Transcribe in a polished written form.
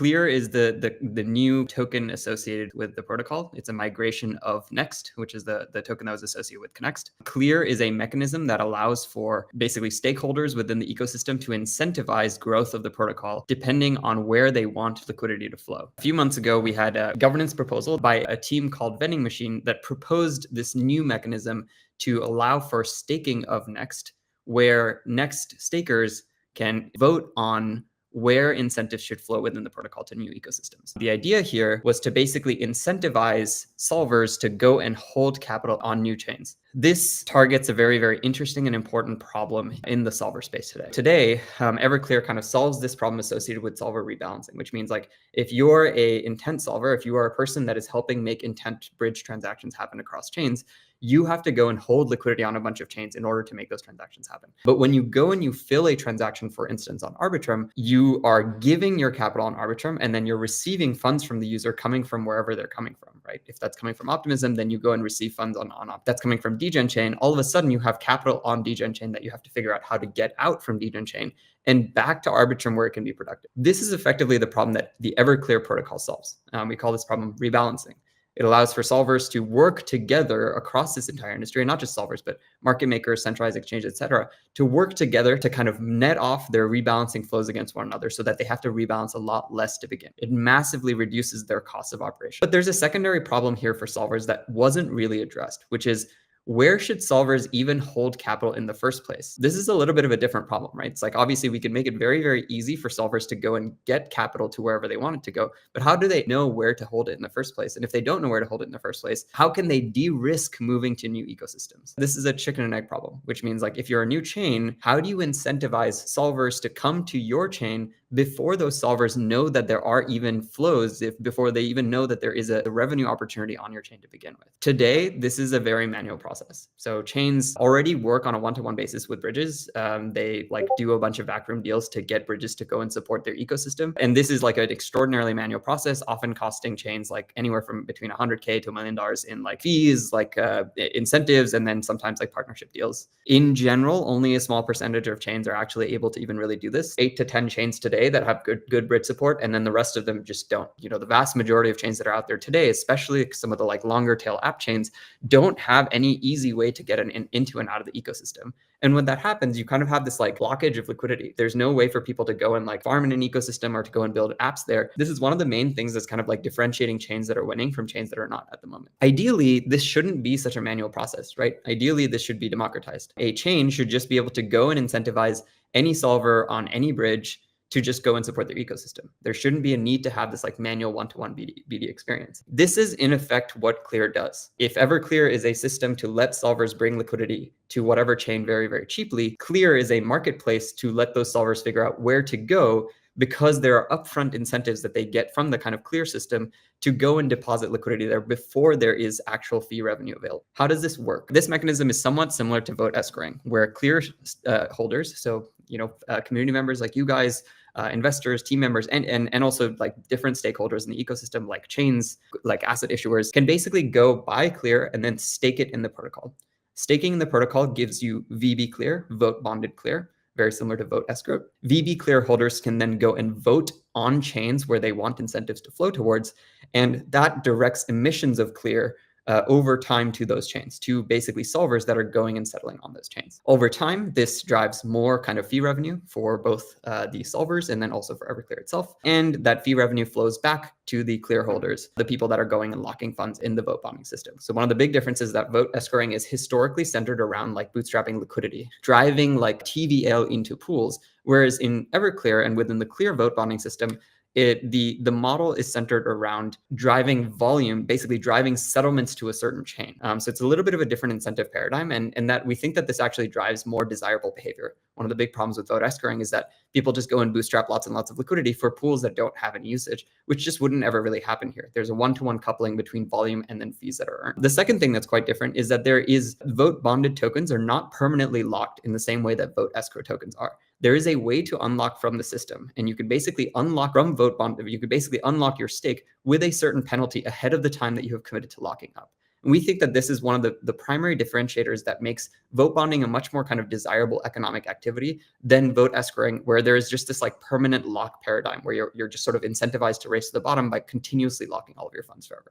CLEAR is the new token associated with the protocol. It's a migration of Next, which is the token that was associated with Connext. CLEAR is a mechanism that allows for basically stakeholders within the ecosystem to incentivize growth of the protocol depending on where they want liquidity to flow. A few months ago, we had a governance proposal by a team called Vending Machine that proposed this new mechanism to allow for staking of Next, where Next stakers can vote on where incentives should flow within the protocol to new ecosystems. The idea here was to basically incentivize solvers to go and hold capital on new chains. This targets a very, very interesting and important problem in the solver space today. Today, Everclear kind of solves this problem associated with solver rebalancing, which means like if you're a intent solver, if you are a person that is helping make intent bridge transactions happen across chains, you have to go and hold liquidity on a bunch of chains in order to make those transactions happen. But when you go and you fill a transaction, for instance, on Arbitrum, you are giving your capital on Arbitrum, and then you're receiving funds from the user coming from wherever they're coming from, right? If that's coming from Optimism, then you go and receive funds on that's coming from DGen chain. All of a sudden, you have capital on DGen chain that you have to figure out how to get out from DGen chain and back to Arbitrum where it can be productive. This is effectively the problem that the Everclear protocol solves. We call this problem rebalancing. It allows for solvers to work together across this entire industry, and not just solvers, but market makers, centralized exchanges, et cetera, to work together to kind of net off their rebalancing flows against one another so that they have to rebalance a lot less to begin. It massively reduces their cost of operation. But there's a secondary problem here for solvers that wasn't really addressed, which is where should solvers even hold capital in the first place? This is a little bit of a different problem, right? It's like, obviously we can make it very, very easy for solvers to go and get capital to wherever they want it to go, but how do they know where to hold it in the first place? And if they don't know where to hold it in the first place, how can they de-risk moving to new ecosystems? This is a chicken and egg problem, which means like if you're a new chain, how do you incentivize solvers to come to your chain before those solvers know that there are even flows, before they even know that there is a revenue opportunity on your chain to begin with? Today, this is a very manual process. So chains already work on a one-to-one basis with bridges. They like do a bunch of backroom deals to get bridges to go and support their ecosystem. And this is like an extraordinarily manual process, often costing chains like anywhere from between $100K to $1 million in like fees, like incentives, and then sometimes like partnership deals. In general, only a small percentage of chains are actually able to even really do this. 8 to 10 chains today that have good bridge support, and then the rest of them just don't. You know, the vast majority of chains that are out there today, especially some of the like longer tail app chains, don't have any easy way to get into and out of the ecosystem. And when that happens, you kind of have this like blockage of liquidity. There's no way for people to go and like farm in an ecosystem or to go and build apps there. This is one of the main things that's kind of like differentiating chains that are winning from chains that are not at the moment. Ideally, this shouldn't be such a manual process, right? Ideally, this should be democratized. A chain should just be able to go and incentivize any solver on any bridge to just go and support their ecosystem. There shouldn't be a need to have this like manual one-to-one BD experience. This is in effect what CLEAR does. If Everclear is a system to let solvers bring liquidity to whatever chain very, very cheaply, CLEAR is a marketplace to let those solvers figure out where to go, because there are upfront incentives that they get from the kind of CLEAR system to go and deposit liquidity there before there is actual fee revenue available. How does this work? This mechanism is somewhat similar to vote escrowing, where CLEAR holders, so community members like you guys, investors, team members, and also like different stakeholders in the ecosystem, like chains, like asset issuers, can basically go buy CLEAR and then stake it in the protocol. Staking in the protocol gives you vbCLEAR, vote bonded CLEAR, very similar to vote escrow. vbCLEAR holders can then go and vote on chains where they want incentives to flow towards, and that directs emissions of CLEAR over time to those chains, to basically solvers that are going and settling on those chains. Over time, this drives more kind of fee revenue for both the solvers and then also for Everclear itself. And that fee revenue flows back to the CLEAR holders, the people that are going and locking funds in the vote bonding system. So one of the big differences is that vote escrowing is historically centered around like bootstrapping liquidity, driving like TVL into pools. Whereas in Everclear and within the CLEAR vote bonding system, the model is centered around driving volume, basically driving settlements to a certain chain. So it's a little bit of a different incentive paradigm, and that we think that this actually drives more desirable behavior. One of the big problems with vote escrowing is that people just go and bootstrap lots and lots of liquidity for pools that don't have any usage, which just wouldn't ever really happen here. There's a one-to-one coupling between volume and then fees that are earned. The second thing that's quite different is that there is vote bonded tokens are not permanently locked in the same way that vote escrow tokens are. There is a way to unlock from the system, and you can basically unlock from vote bond. You could basically unlock your stake with a certain penalty ahead of the time that you have committed to locking up. And we think that this is one of the primary differentiators that makes vote bonding a much more kind of desirable economic activity than vote escrowing, where there is just this like permanent lock paradigm where you're just sort of incentivized to race to the bottom by continuously locking all of your funds forever.